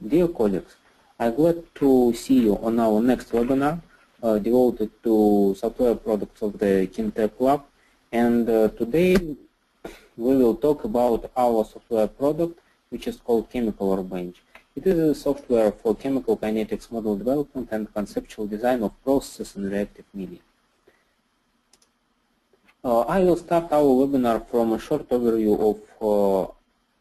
Dear colleagues, I'm glad to see you on our next webinar devoted to software products of the KinTech Lab. And today we will talk about our software product, which is called Chemical Workbench. It is a software for chemical kinetics model development and conceptual design of processes in reactive media. I will start our webinar from a short overview of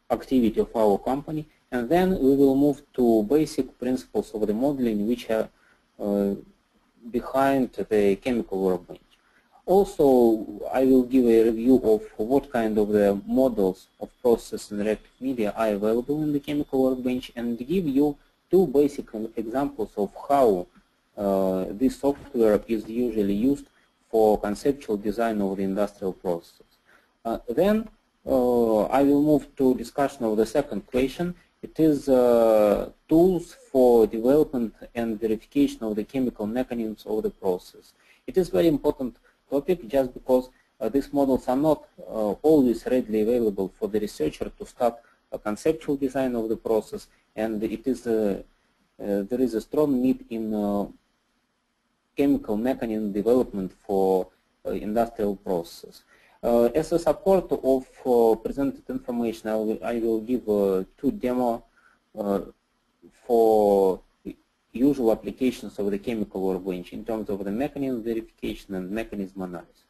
activity of our company, and then we will move to basic principles of the modeling which are behind the Chemical Workbench. Also, I will give a review of what kind of the models of process and reactive media are available in the Chemical Workbench, and give you two basic examples of how this software is usually used for conceptual design of the industrial processes. Then I will move to discussion of the second question. It is tools for development and verification of the chemical mechanisms of the process. It is very important topic just because these models are not always readily available for the researcher to start a conceptual design of the process, and it is there is a strong need in chemical mechanism development for industrial processes. As a support of presented information, I will give two demo for usual applications of the Chemical Workbench in terms of the mechanism verification and mechanism analysis.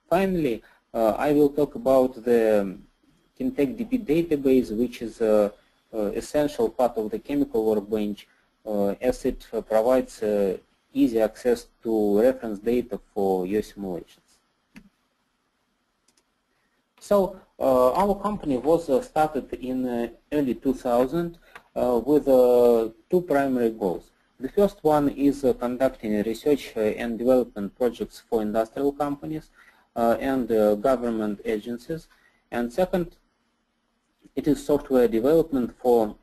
Finally, I will talk about the KinTech DB database, which is an essential part of the Chemical Workbench as it provides easy access to reference data for your simulations. So our company was started in early 2000 with two primary goals. The first one is conducting research and development projects for industrial companies and government agencies. And second, it is software development for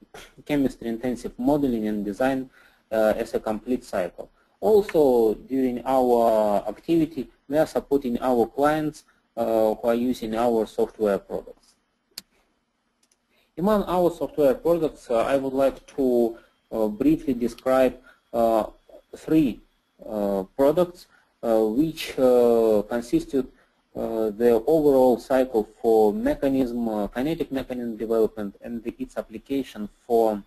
chemistry-intensive modeling and design as a complete cycle. Also, during our activity, we are supporting our clients who are using our software products. Among our software products, I would like to briefly describe three products which constitute the overall cycle for mechanism, kinetic mechanism development and its application for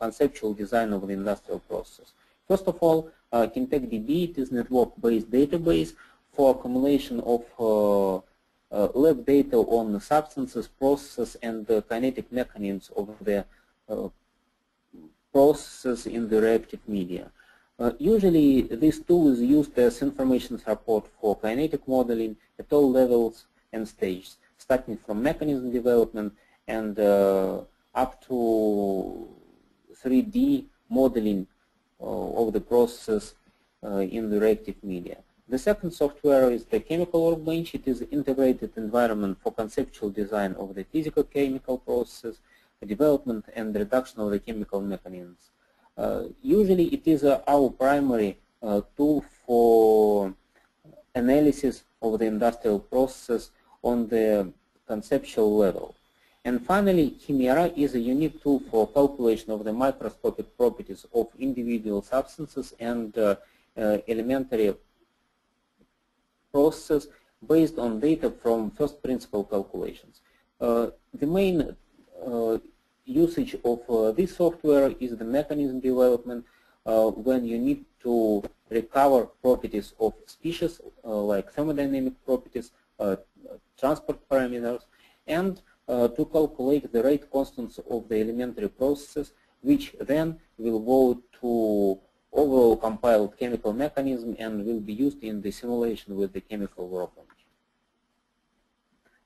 conceptual design of the industrial process. First of all, KinTech DB, it is network-based database for accumulation of lab data on substances, processes, and the kinetic mechanisms of the processes in the reactive media. Usually, this tool is used as information support for kinetic modeling at all levels and stages, starting from mechanism development and up to 3D modeling of the processes in the reactive media. The second software is the Chemical Workbench. It is an integrated environment for conceptual design of the physical-chemical processes, development and reduction of the chemical mechanisms. Usually it is our primary tool for analysis of the industrial processes on the conceptual level. And finally, Chimera is a unique tool for calculation of the microscopic properties of individual substances and elementary processes based on data from first principle calculations. The main usage of this software is the mechanism development when you need to recover properties of species like thermodynamic properties, transport parameters, and to calculate the rate constants of the elementary processes, which then will go to overall compiled chemical mechanism and will be used in the simulation with the Chemical Workbench.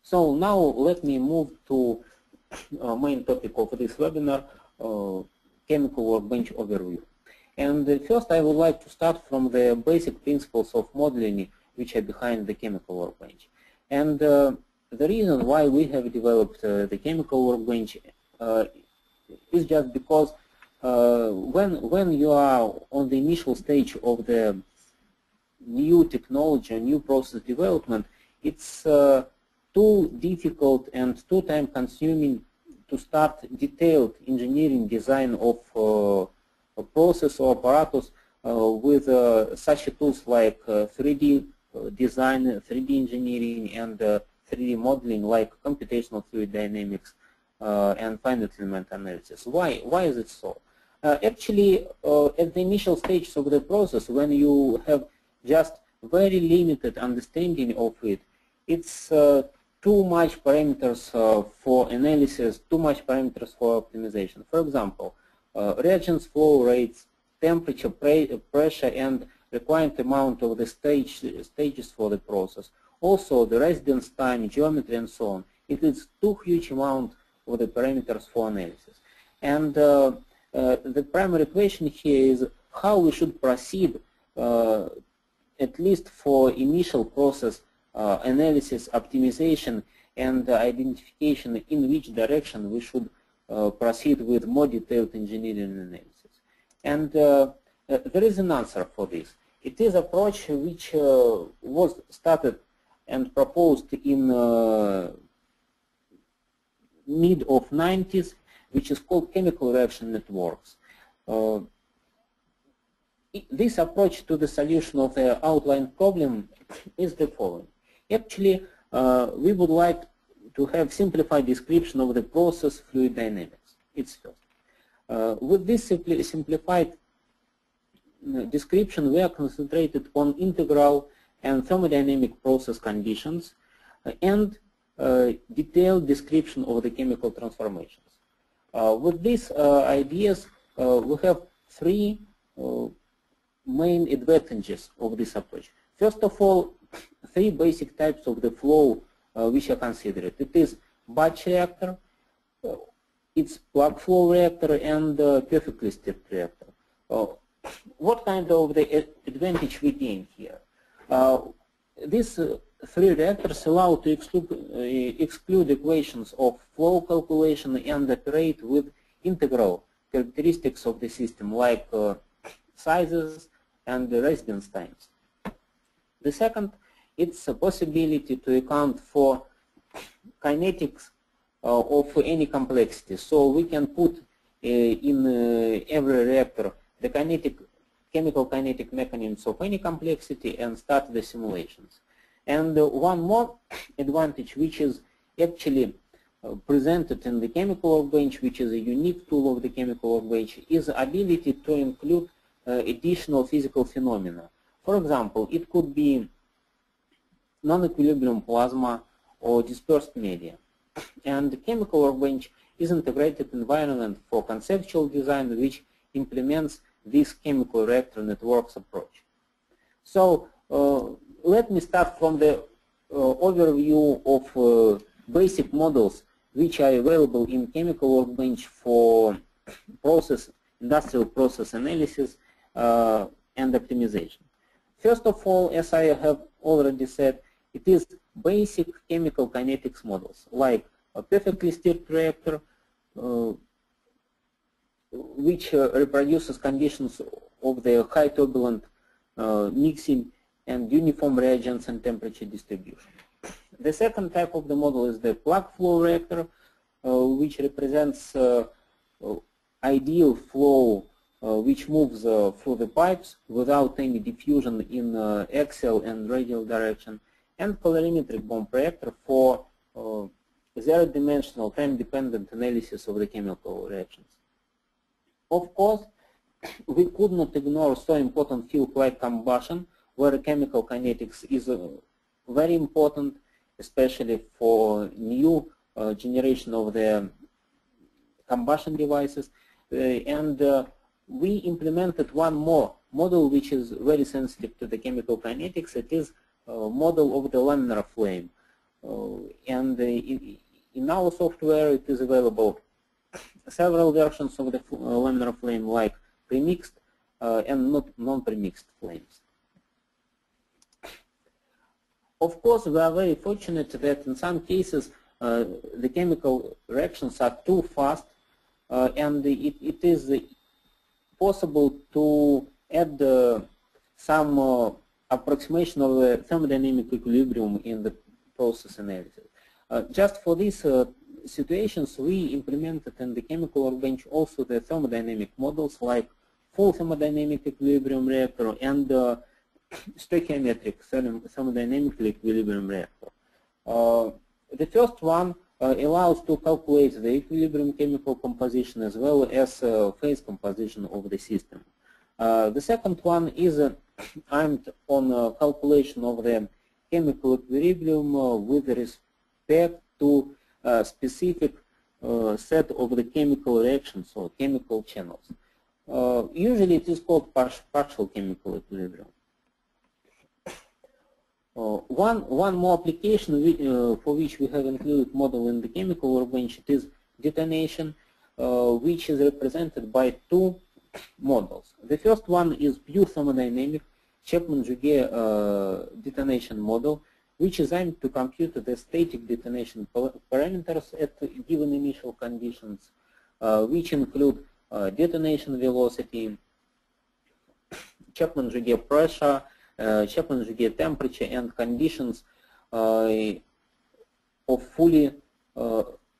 So now let me move to main topic of this webinar, Chemical Workbench overview. And first I would like to start from the basic principles of modeling which are behind the Chemical Workbench. And the reason why we have developed the Chemical Workbench is just because when you are on the initial stage of the new technology, new process development, it's too difficult and too time-consuming to start detailed engineering design of a process or apparatus with such tools like 3D design, 3D engineering, and 3D modeling like computational fluid dynamics and finite element analysis. Why is it so? Actually, at the initial stages of the process, when you have just very limited understanding of it, it's too much parameters for analysis, too much parameters for optimization. For example, reagents flow rates, temperature, pressure, and required amount of the stages for the process. Also, the residence time, geometry, and so on. It is too huge amount of the parameters for analysis. And the primary question here is how we should proceed, at least for initial process analysis, optimization, and identification in which direction we should proceed with more detailed engineering analysis. And there is an answer for this. It is an approach which was started and proposed in mid of 90s, which is called chemical reaction networks. This approach to the solution of the outlined problem is the following. Actually, we would like to have simplified description of the process fluid dynamics. It's first. With this simplified description, we are concentrated on integral and thermodynamic process conditions and detailed description of the chemical transformations. With these ideas, we have three main advantages of this approach. First of all, three basic types of the flow which are considered. It is batch reactor, it's plug flow reactor, and perfectly stepped reactor. What kind of the advantage we gain here? These three reactors allow to exclude equations of flow calculation and operate with integral characteristics of the system like sizes and the residence times. The second, it's a possibility to account for kinetics of any complexity. So we can put in every reactor the chemical kinetic mechanisms of any complexity and start the simulations. And one more advantage, which is actually presented in the chemical workbench, which is a unique tool of the chemical workbench, is the ability to include additional physical phenomena. For example, it could be non-equilibrium plasma or dispersed media. And the chemical workbench is an integrated environment for conceptual design which implements this chemical reactor networks approach. So let me start from the overview of basic models which are available in chemical workbench for industrial process analysis and optimization. First of all, as I have already said, it is basic chemical kinetics models like a perfectly stepped reactor, which reproduces conditions of the high turbulent mixing and uniform reagents and temperature distribution. The second type of the model is the plug flow reactor, which represents ideal flow which moves through the pipes without any diffusion in axial and radial direction, and colorimetric bomb reactor for zero-dimensional time-dependent analysis of the chemical reactions. Of course, we could not ignore so important field like combustion, where chemical kinetics is very important, especially for new generation of the combustion devices. We implemented one more model which is very sensitive to the chemical kinetics. It is a model of the laminar flame. In our software, it is available several versions of the laminar flame, like premixed and non-premixed flames. Of course, we are very fortunate that in some cases the chemical reactions are too fast, and it is possible to add some approximation of the thermodynamic equilibrium in the process analysis. Just for this, situations, we implemented in the chemical workbench also the thermodynamic models like full thermodynamic equilibrium reactor and stoichiometric thermodynamic equilibrium reactor. The first one allows to calculate the equilibrium chemical composition as well as phase composition of the system. The second one is aimed on calculation of the chemical equilibrium with respect to a specific set of the chemical reactions or chemical channels. Usually it is called partial chemical equilibrium. One more application for which we have included model in the chemical workbench is detonation, which is represented by two models. The first one is pure thermodynamic Chapman-Jouguet detonation model, which is aimed to compute the static detonation parameters at given initial conditions, which include detonation velocity, Chapman-Jouguet pressure, Chapman-Jouguet temperature, and conditions of fully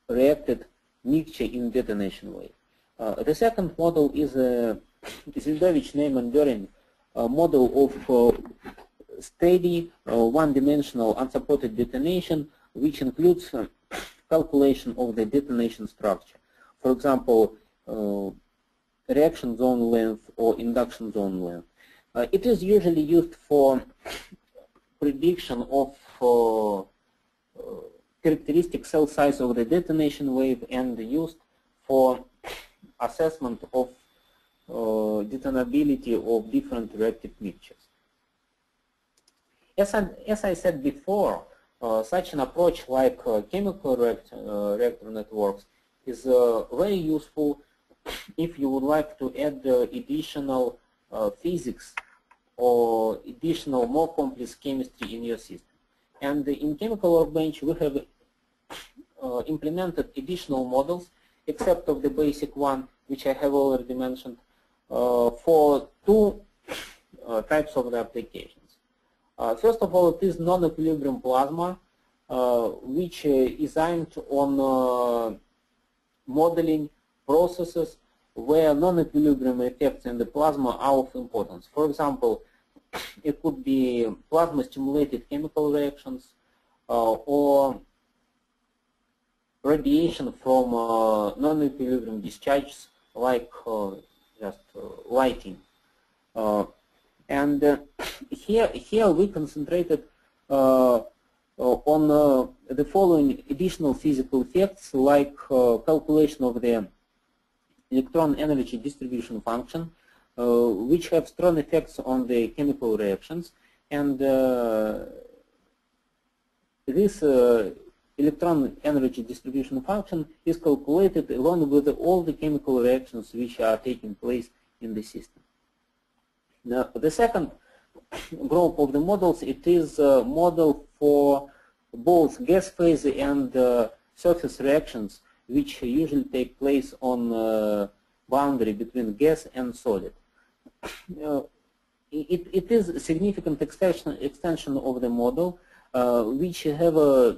reacted mixture in detonation wave. The second model is Zeldovich-Neyman-Doering model of steady one-dimensional unsupported detonation, which includes calculation of the detonation structure. For example, reaction zone length or induction zone length. It is usually used for prediction of characteristic cell size of the detonation wave and used for assessment of detonability of different reactive mixtures. As I said before, such an approach like chemical reactor networks is very useful if you would like to add additional physics or additional more complex chemistry in your system. And in chemical workbench we have implemented additional models, except of the basic one, which I have already mentioned, for two types of the applications. First of all, it is non-equilibrium plasma, which is aimed on modeling processes where non-equilibrium effects in the plasma are of importance. For example, it could be plasma-stimulated chemical reactions or radiation from non-equilibrium discharges like just lighting. And here we concentrated on the following additional physical effects, like calculation of the electron energy distribution function, which have strong effects on the chemical reactions, and this electron energy distribution function is calculated along with all the chemical reactions which are taking place in the system. Now, the second group of the models, it is a model for both gas phase and surface reactions, which usually take place on boundary between gas and solid. It is a significant extension of the model, which have a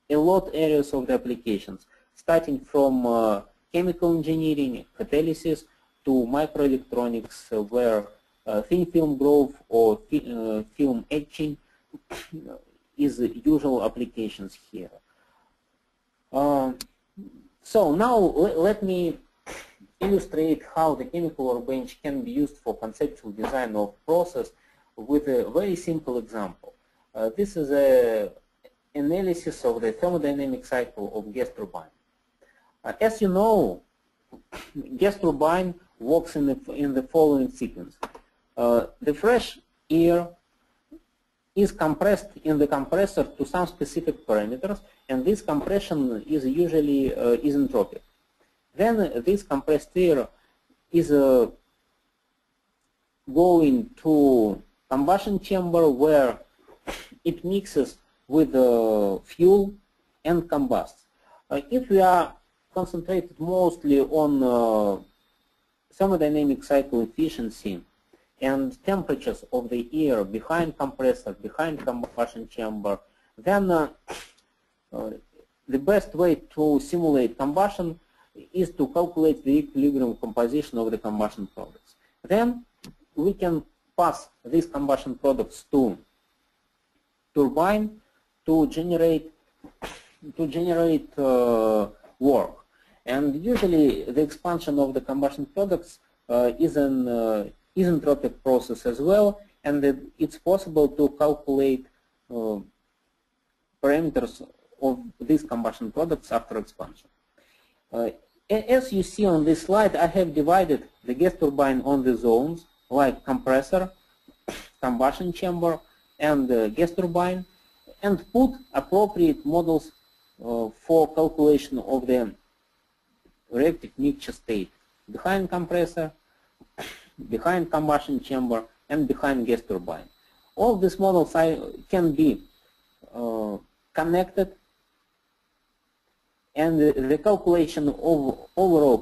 lot areas of the applications, starting from chemical engineering, catalysis, to microelectronics, where thin film growth or film etching is usual applications here. So now let me illustrate how the chemical workbench can be used for conceptual design of process with a very simple example. This is an analysis of the thermodynamic cycle of gas turbine. As you know, gas turbine works in the following sequence. The fresh air is compressed in the compressor to some specific parameters, and this compression is usually isentropic. Then this compressed air is going to combustion chamber, where it mixes with fuel and combusts. If we are concentrated mostly on thermodynamic cycle efficiency and temperatures of the air behind compressor, behind combustion chamber, then the the best way to simulate combustion is to calculate the equilibrium composition of the combustion products. Then we can pass these combustion products to turbine to generate work. And usually the expansion of the combustion products is an isentropic process as well, and it's possible to calculate parameters of these combustion products after expansion. As you see on this slide, I have divided the gas turbine on the zones like compressor, combustion chamber, and gas turbine, and put appropriate models for calculation of the reactive mixture state behind compressor, behind combustion chamber, and behind gas turbine. All these models can be connected, and the calculation of overall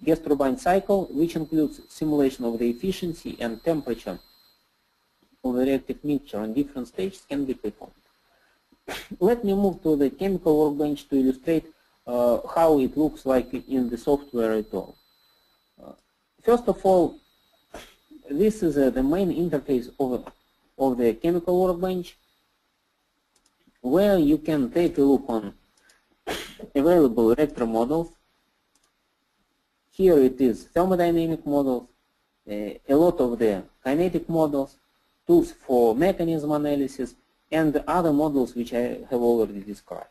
gas turbine cycle, which includes simulation of the efficiency and temperature of the reactive mixture on different stages, can be performed. Let me move to the chemical workbench to illustrate how it looks like in the software at all. First of all, this is the main interface of the chemical workbench, where you can take a look on available reactor models. Here it is thermodynamic models, a lot of the kinetic models, tools for mechanism analysis, and other models which I have already described.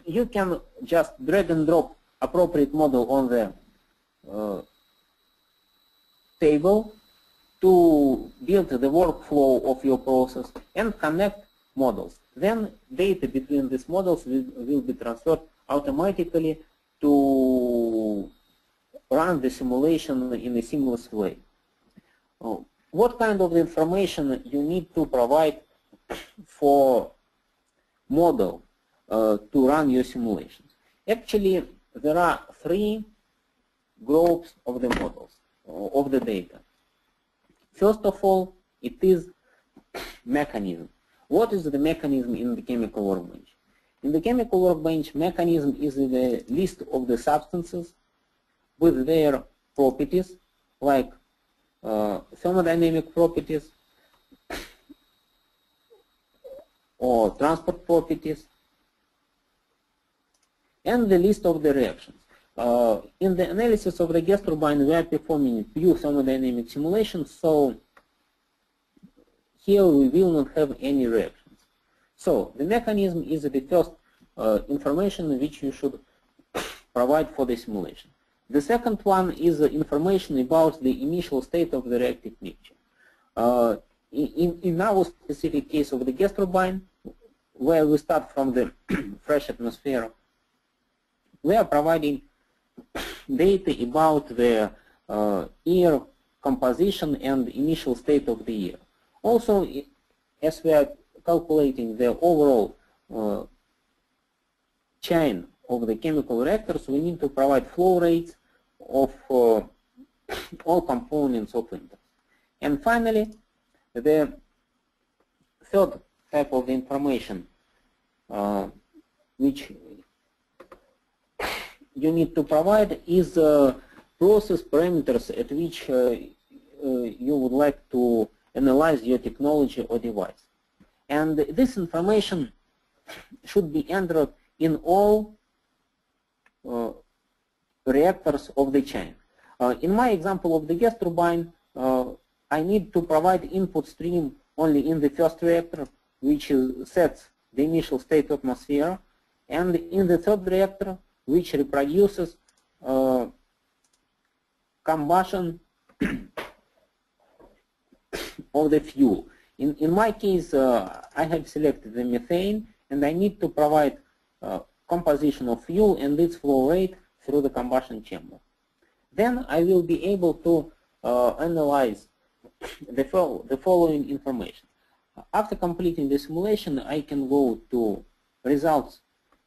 You can just drag and drop appropriate model on the table to build the workflow of your process and connect models. Then data between these models will be transferred automatically to run the simulation in a seamless way. What kind of information you need to provide for model to run your simulations? Actually, there are three groups of the models, of the data. First of all, it is mechanism. What is the mechanism in the chemical workbench? In the chemical workbench, mechanism is the list of the substances with their properties, like thermodynamic properties or transport properties, and the list of the reactions. In the analysis of the gas turbine, we are performing pure thermodynamic simulations, so here we will not have any reactions. So the mechanism is the first information which you should provide for the simulation. The second one is information about the initial state of the reactive mixture. In our specific case of the gas turbine, where we start from the fresh atmosphere, we are providing data about the air composition and initial state of the air. Also, as we are calculating the overall chain of the chemical reactors, we need to provide flow rates of all components of index. And finally, the third type of information which you need to provide is process parameters at which you would like to analyze your technology or device. And this information should be entered in all reactors of the chain. In my example of the gas turbine, I need to provide input stream only in the first reactor, which sets the initial state of atmosphere, and in the third reactor, which reproduces combustion of the fuel. In my case, I have selected the methane, and I need to provide composition of fuel and its flow rate through the combustion chamber. Then I will be able to analyze the following information. After completing the simulation, I can go to results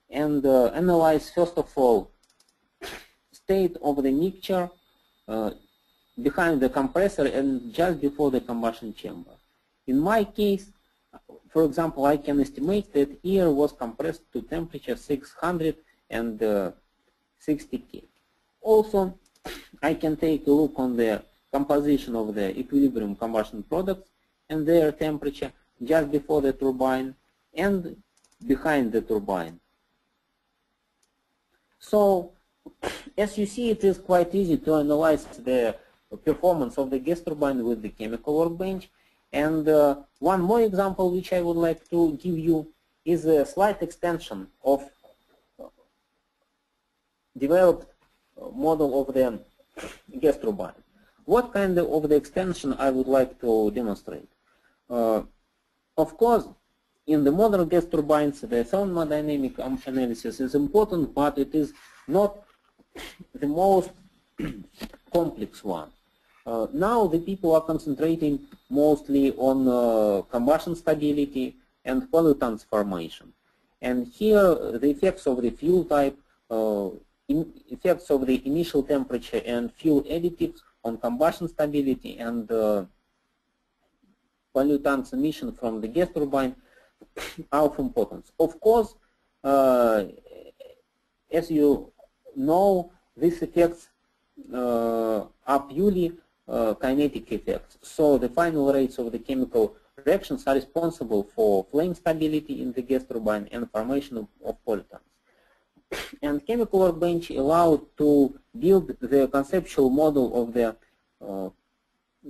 and analyze, first of all, state of the mixture behind the compressor and just before the combustion chamber. In my case, For example, I can estimate that air was compressed to temperature 660 K. Also, I can take a look on the composition of the equilibrium combustion products and their temperature just before the turbine and behind the turbine. So, as you see, it is quite easy to analyze the performance of the gas turbine with the chemical workbench. And one more example which I would like to give you is a slight extension of developed model of the gas turbine. What kind of the extension I would like to demonstrate? Of course, in the modern gas turbines, the thermodynamic analysis is important, but it is not the most complex one. Now the people are concentrating mostly on combustion stability and pollutants formation. And here the effects of the fuel type, effects of the initial temperature and fuel additives on combustion stability and pollutants emission from the gas turbine are of importance. Of course, as you know, these effects are purely kinetic effects. So the final rates of the chemical reactions are responsible for flame stability in the gas turbine and formation of pollutants. And chemical workbench allowed to build the conceptual model of the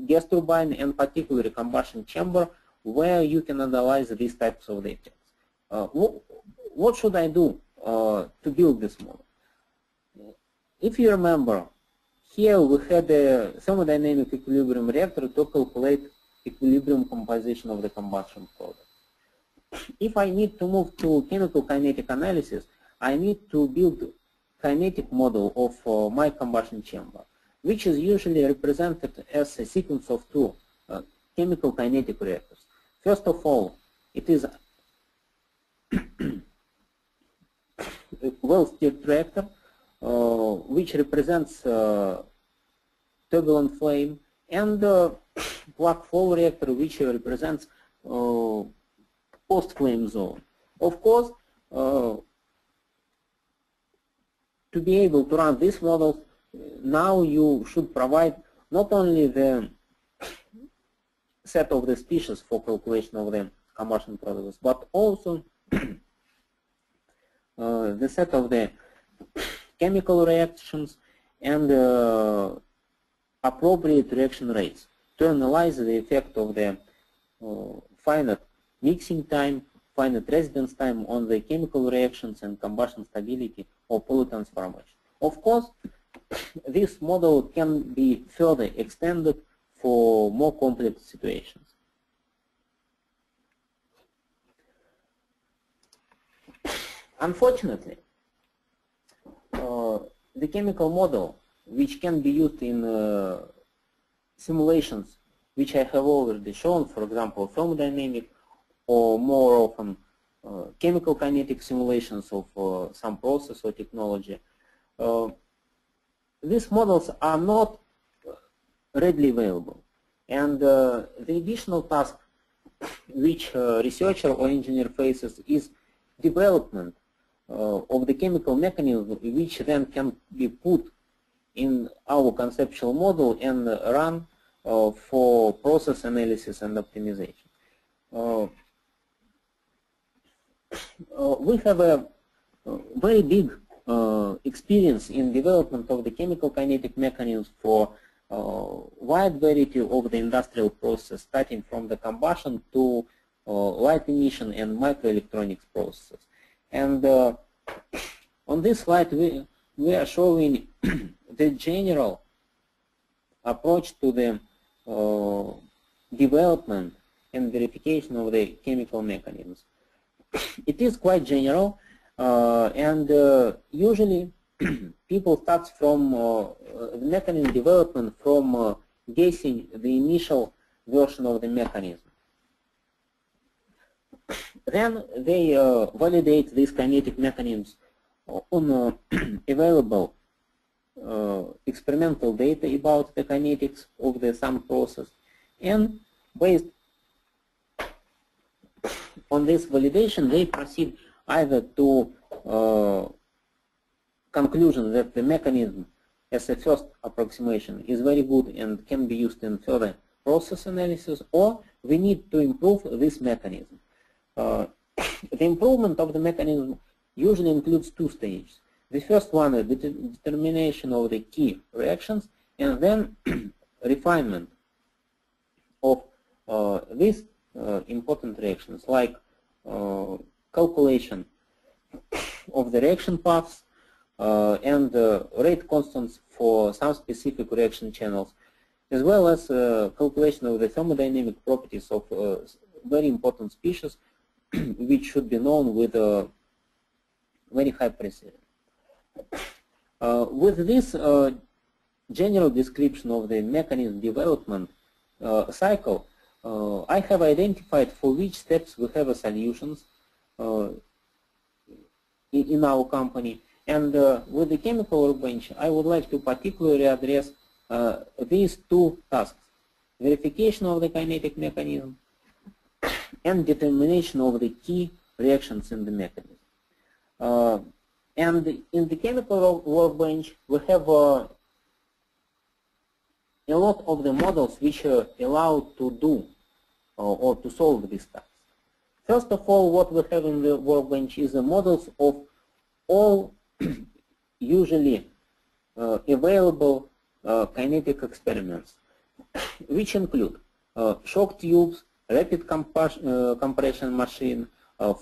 gas turbine and particularly combustion chamber where you can analyze these types of effects. What should I do to build this model? If you remember, here we had a thermodynamic equilibrium reactor to calculate equilibrium composition of the combustion product. If I need to move to chemical kinetic analysis, I need to build kinetic model of my combustion chamber, which is usually represented as a sequence of two chemical kinetic reactors. First of all, it is a well-steered reactor, which represents turbulent flame, and plug flow reactor, which represents post-flame zone. Of course, to be able to run these models, now you should provide not only the set of the species for calculation of the combustion products, but also the set of the chemical reactions and appropriate reaction rates to analyze the effect of the finite mixing time, finite residence time on the chemical reactions and combustion stability or pollutants formation. Of course, this model can be further extended for more complex situations. Unfortunately, the chemical model, which can be used in simulations which I have already shown, for example, thermodynamic or more often chemical kinetic simulations of some process or technology, these models are not readily available. And the additional task which researcher or engineer faces is development of the chemical mechanism, which then can be put in our conceptual model and run for process analysis and optimization. We have a very big experience in development of the chemical kinetic mechanisms for wide variety of the industrial process, starting from the combustion to light emission and microelectronics processes. And on this slide, we are showing the general approach to the development and verification of the chemical mechanisms. It is quite general, and usually people start from mechanism development from guessing the initial version of the mechanism. Then they validate these kinetic mechanisms on available experimental data about the kinetics of the some process, and based on this validation, they proceed either to conclusion that the mechanism as a first approximation is very good and can be used in further process analysis, or we need to improve this mechanism. The improvement of the mechanism usually includes two stages. The first one is the determination of the key reactions, and then refinement of these important reactions, like calculation of the reaction paths and rate constants for some specific reaction channels, as well as calculation of the thermodynamic properties of very important species which should be known with very high precision. With this general description of the mechanism development cycle, I have identified for which steps we have solutions in our company. And with the chemical workbench, I would like to particularly address these two tasks: verification of the kinetic mechanism and determination of the key reactions in the mechanism. And in the chemical workbench, we have a lot of the models which are allowed to do or to solve these tasks. First of all, what we have in the workbench is the models of all usually available kinetic experiments, which include shock tubes, rapid compression machine,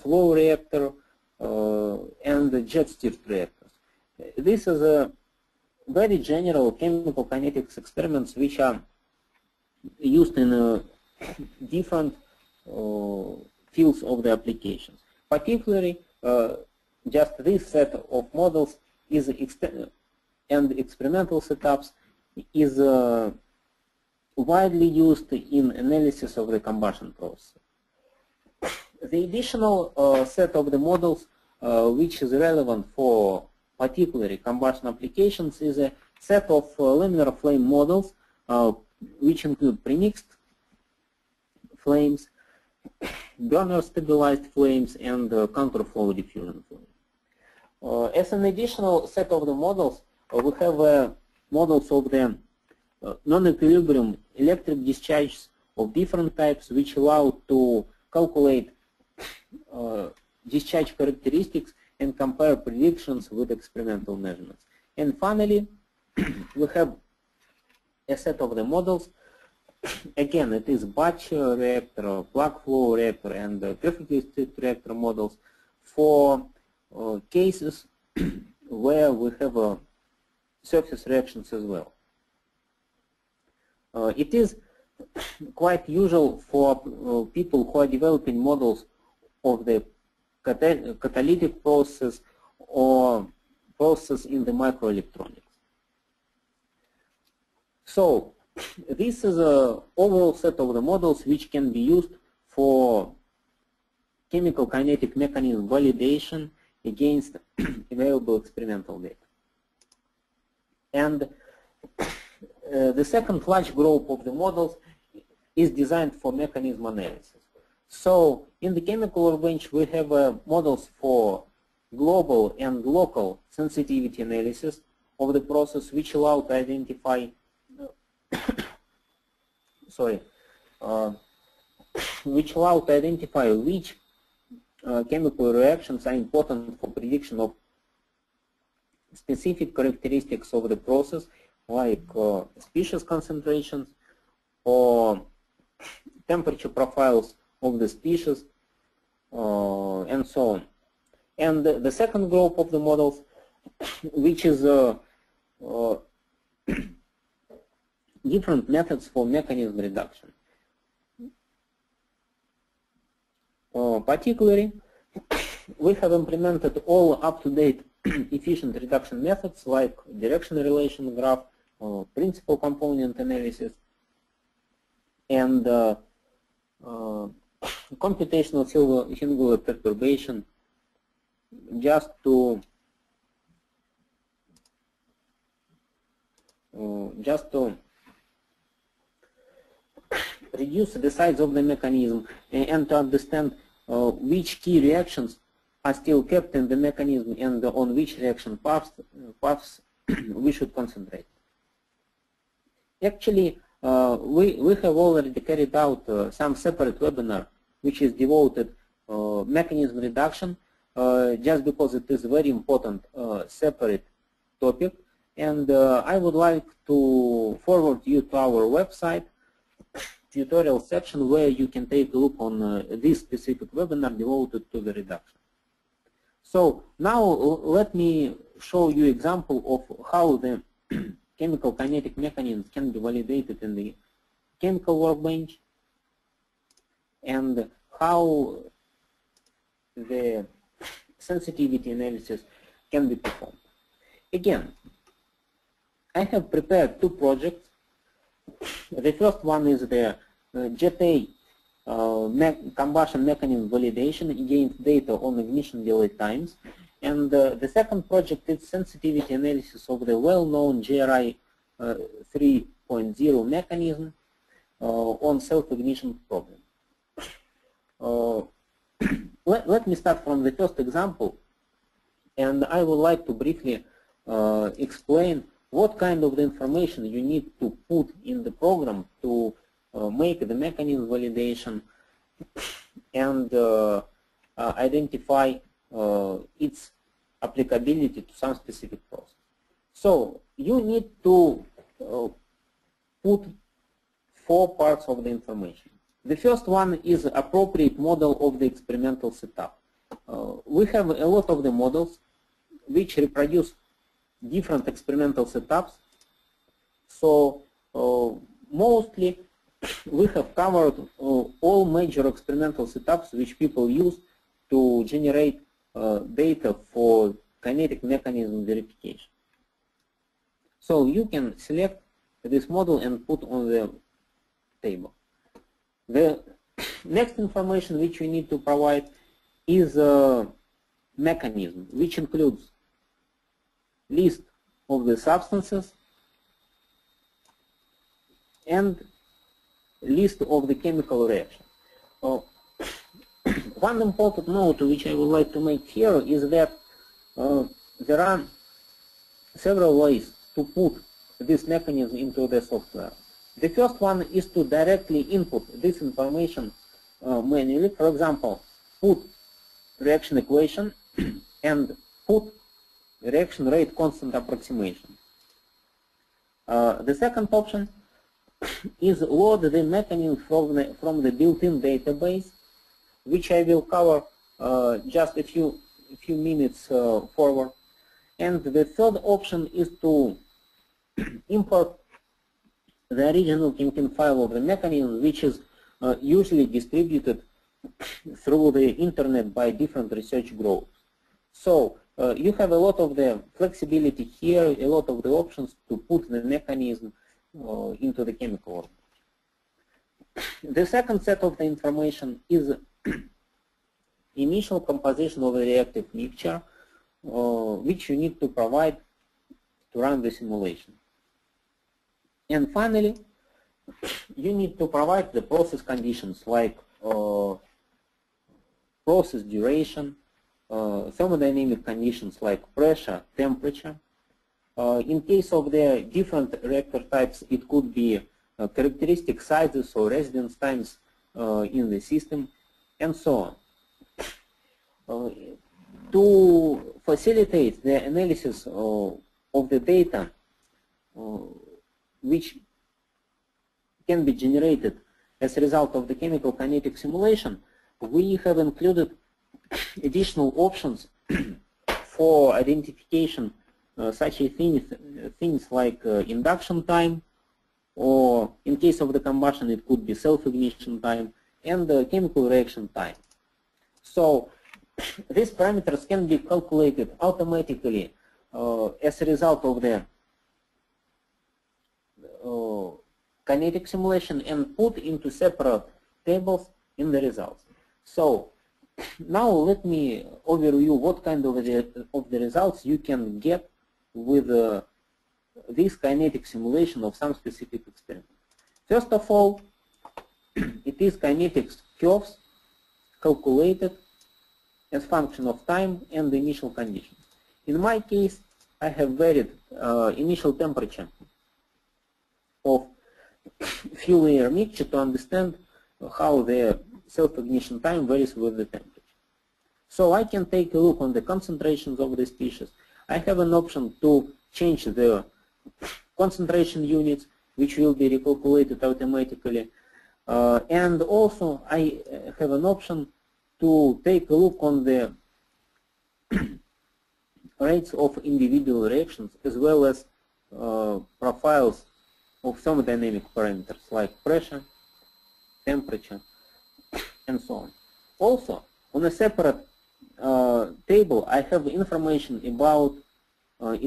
flow reactor, and jet-stirred reactors. This is a very general chemical kinetics experiments which are used in different fields of the applications. Particularly, just this set of models is and experimental setups is widely used in analysis of the combustion process. The additional set of the models which is relevant for particularly combustion applications is a set of laminar flame models which include premixed flames, burner stabilized flames, and counterflow diffusion flames. As an additional set of the models, we have models of the non-equilibrium electric discharges of different types which allow to calculate discharge characteristics and compare predictions with experimental measurements. And finally, we have a set of the models. Again, it is batch reactor, plug flow reactor, and perfectly stirred reactor models for cases where we have surface reactions as well. It is quite usual for people who are developing models of the catalytic process or process in the microelectronics. So this is an overall set of the models which can be used for chemical kinetic mechanism validation against available experimental data. And the second large group of the models is designed for mechanism analysis. So in the chemical workbench, we have models for global and local sensitivity analysis of the process, which allow to identify which chemical reactions are important for prediction of specific characteristics of the process, like species concentrations or temperature profiles of the species, and so on. And the second group of the models, which is different methods for mechanism reduction. Particularly, we have implemented all up-to-date efficient reduction methods like direction relation graph, principal component analysis, and computational singular perturbation, just to reduce the size of the mechanism and to understand which key reactions are still kept in the mechanism and on which reaction paths we should concentrate. Actually, we have already carried out some separate webinar which is devoted mechanism reduction, just because it is a very important separate topic, and I would like to forward you to our website tutorial section where you can take a look on this specific webinar devoted to the reduction. So now let me show you example of how the chemical kinetic mechanisms can be validated in the chemical workbench and how the sensitivity analysis can be performed. Again, I have prepared two projects. The first one is the JET-A combustion mechanism validation against data on ignition delay times. And the second project is sensitivity analysis of the well-known JRI 3.0 mechanism on self-ignition problem. Let me start from the first example, and I would like to briefly explain what kind of the information you need to put in the program to make the mechanism validation and identify its applicability to some specific process. So you need to put 4 parts of the information. The first one is appropriate model of the experimental setup. We have a lot of the models which reproduce different experimental setups. So mostly we have covered all major experimental setups which people use to generate data for kinetic mechanism verification. So you can select this model and put on the table. The next information which we need to provide is a mechanism, which includes list of the substances and list of the chemical reaction. One important note which I would like to make here is that there are several ways to put this mechanism into the software. The first one is to directly input this information manually. For example, put reaction equation and put reaction rate constant approximation. The second option is load the mechanism from the built-in database, which I will cover just a few minutes forward. And the third option is to import the original chemical file of the mechanism, which is usually distributed through the internet by different research groups. So you have a lot of the flexibility here, a lot of the options to put the mechanism into the chemical world. The second set of the information is initial composition of the reactive mixture, which you need to provide to run the simulation. And finally, you need to provide the process conditions like process duration, thermodynamic conditions like pressure, temperature. In case of the different reactor types, it could be characteristic sizes or residence times in the system, and so on. To facilitate the analysis of the data which can be generated as a result of the chemical kinetic simulation, we have included additional options for identification, such as things like induction time, or in case of the combustion it could be self-ignition time, and chemical reaction time. So these parameters can be calculated automatically as a result of the kinetic simulation and put into separate tables in the results. So now let me overview what kind of the results you can get with this kinetic simulation of some specific experiment. First of all, it is kinetics curves calculated as function of time and the initial conditions. In my case, I have varied initial temperature of fuel air mixture to understand how the self-ignition time varies with the temperature. So I can take a look on the concentrations of the species. I have an option to change the concentration units, which will be recalculated automatically. And also I have an option to take a look on the rates of individual reactions as well as profiles of thermodynamic parameters like pressure, temperature, and so on. Also, on a separate table, I have information about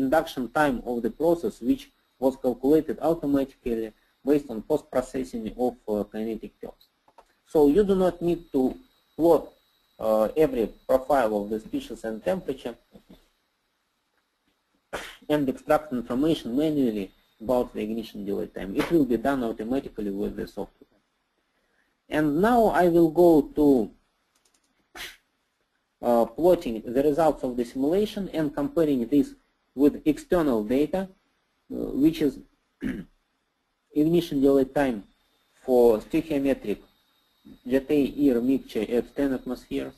induction time of the process, which was calculated automatically based on post-processing of kinetic curves. So you do not need to plot every profile of the species and temperature and extract information manually about the ignition delay time. It will be done automatically with the software. And now I will go to plotting the results of the simulation and comparing this with external data, which is ignition delay time for stoichiometric jet air mixture at 10 atmospheres.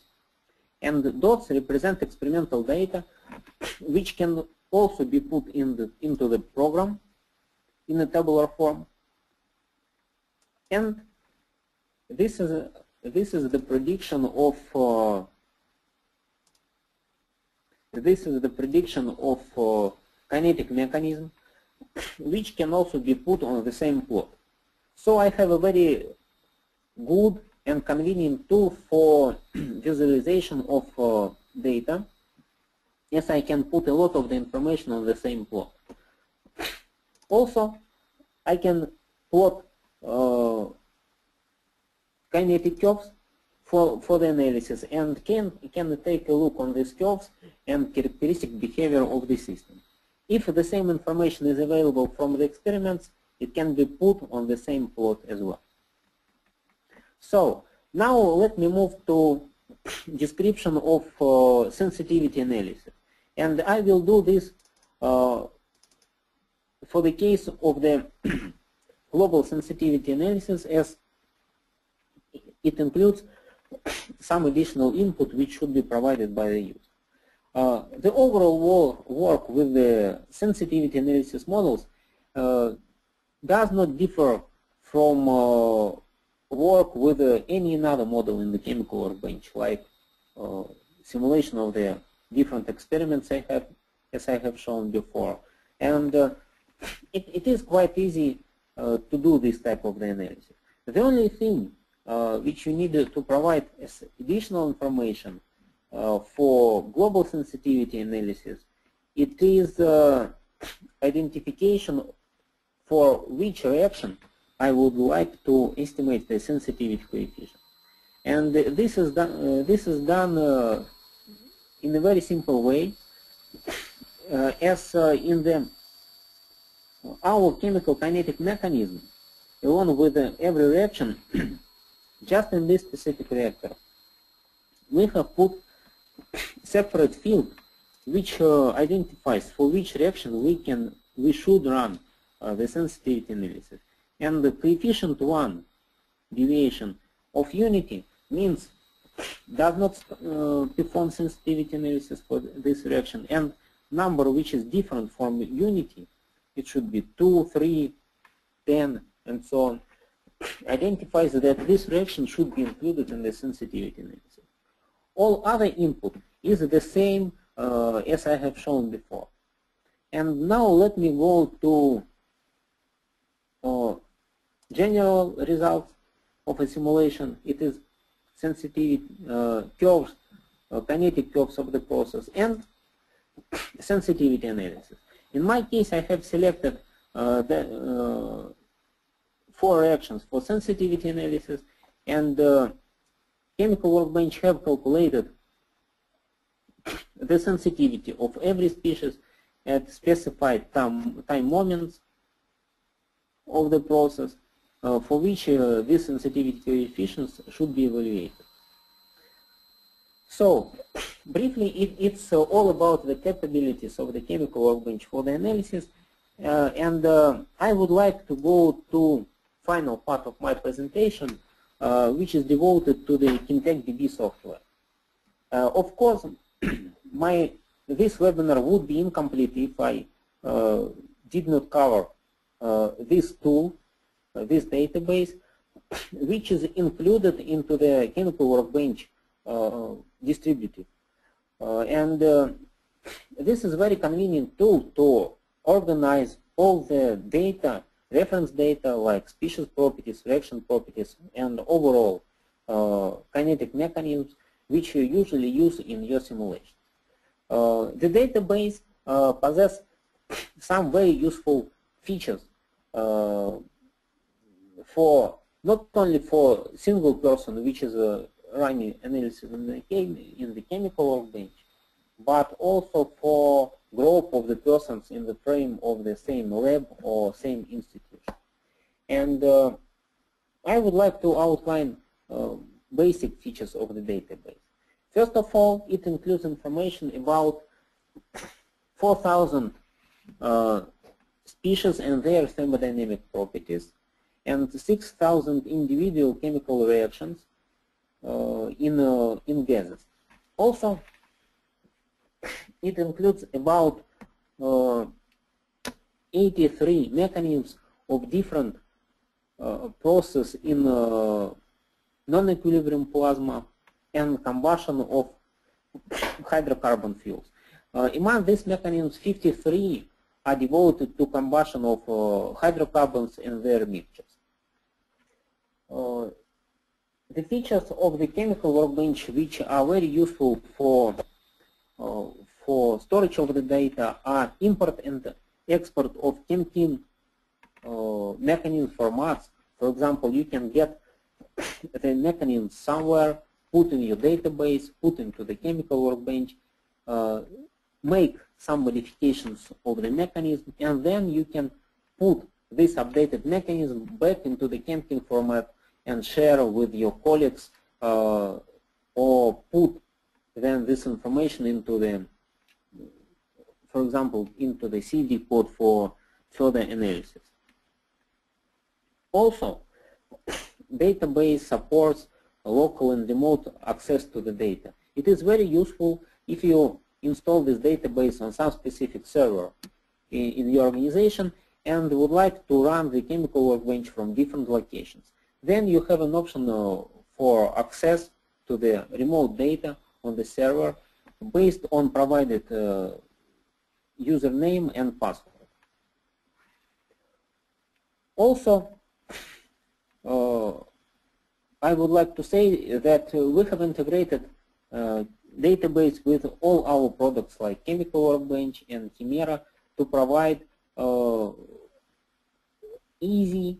And the dots represent experimental data, which can also be put into the program in a tabular form. And this is the prediction of kinetic mechanism, which can also be put on the same plot. So I have a very good and convenient tool for visualization of data, as I can put a lot of the information on the same plot. Also, I can plot kinetic curves for the analysis and can take a look on these curves and characteristic behavior of the system. If the same information is available from the experiments, it can be put on the same plot as well. So now let me move to description of sensitivity analysis. And I will do this for the case of the global sensitivity analysis, as it includes some additional input which should be provided by the user. The overall work with the sensitivity analysis models does not differ from work with any another model in the chemical workbench, like simulation of the different experiments as I have shown before. And it is quite easy to do this type of the analysis. The only thing which you need to provide as additional information for global sensitivity analysis, it is identification for which reaction I would like to estimate the sensitivity coefficient. And this is done in a very simple way, as in our chemical kinetic mechanism, along with every reaction, just in this specific reactor, we have put separate field which identifies for which reaction we should run the sensitivity analysis. And the coefficient 1 deviation of unity means does not perform sensitivity analysis for this reaction, and number which is different from unity, it should be 2, 3, 10, and so on, identifies that this reaction should be included in the sensitivity analysis. All other input is the same as I have shown before. And now let me go to general results of a simulation. It is sensitivity curves, kinetic curves of the process, and sensitivity analysis. In my case, I have selected the 4 reactions for sensitivity analysis, and chemical workbench have calculated the sensitivity of every species at specified time moments of the process for which these sensitivity coefficients should be evaluated. So, briefly, it's all about the capabilities of the chemical workbench for the analysis, and I would like to go to final part of my presentation, which is devoted to the KinTech-DB software. Of course, this webinar would be incomplete if I did not cover this tool, this database, which is included into the chemical workbench distributive. This is very convenient tool to organize all the data, reference data like species properties, reaction properties, and overall kinetic mechanisms which you usually use in your simulation. The database possesses some very useful features for not only for single person which is running analysis in the chemical workbench, but also for group of the persons in the frame of the same lab or same institution. And I would like to outline basic features of the database. First of all, it includes information about 4,000 species and their thermodynamic properties, and 6,000 individual chemical reactions in gases. Also, it includes about 83 mechanisms of different processes in non-equilibrium plasma and combustion of hydrocarbon fuels. Among these mechanisms, 53 are devoted to combustion of hydrocarbons and their mixtures. The features of the chemical workbench, which are very useful for storage of the data, are import and export of ChemKin mechanism formats. For example, you can get the mechanism somewhere, put in your database, put into the chemical workbench, make some modifications of the mechanism, and then you can put this updated mechanism back into the ChemKin format and share with your colleagues, or put then this information into the, for example, into the CD code for further analysis. Also, database supports local and remote access to the data. It is very useful if you install this database on some specific server in your organization and would like to run the chemical workbench from different locations. Then you have an option for access to the remote data on the server based on provided username and password. Also, I would like to say that we have integrated database with all our products like Chemical Workbench and Chimera to provide easy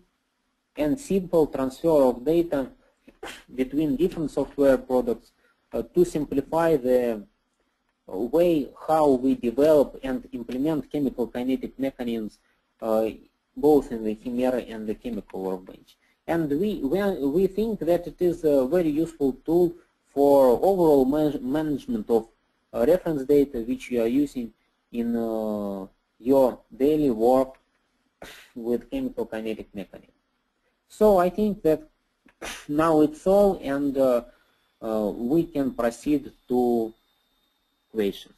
and simple transfer of data between different software products to simplify the way how we develop and implement chemical kinetic mechanisms both in the Chimera and the Chemical Workbench. And we think that it is a very useful tool for overall management of reference data which you are using in your daily work with chemical kinetic mechanisms. So I think that now it's all, and we can proceed to questions.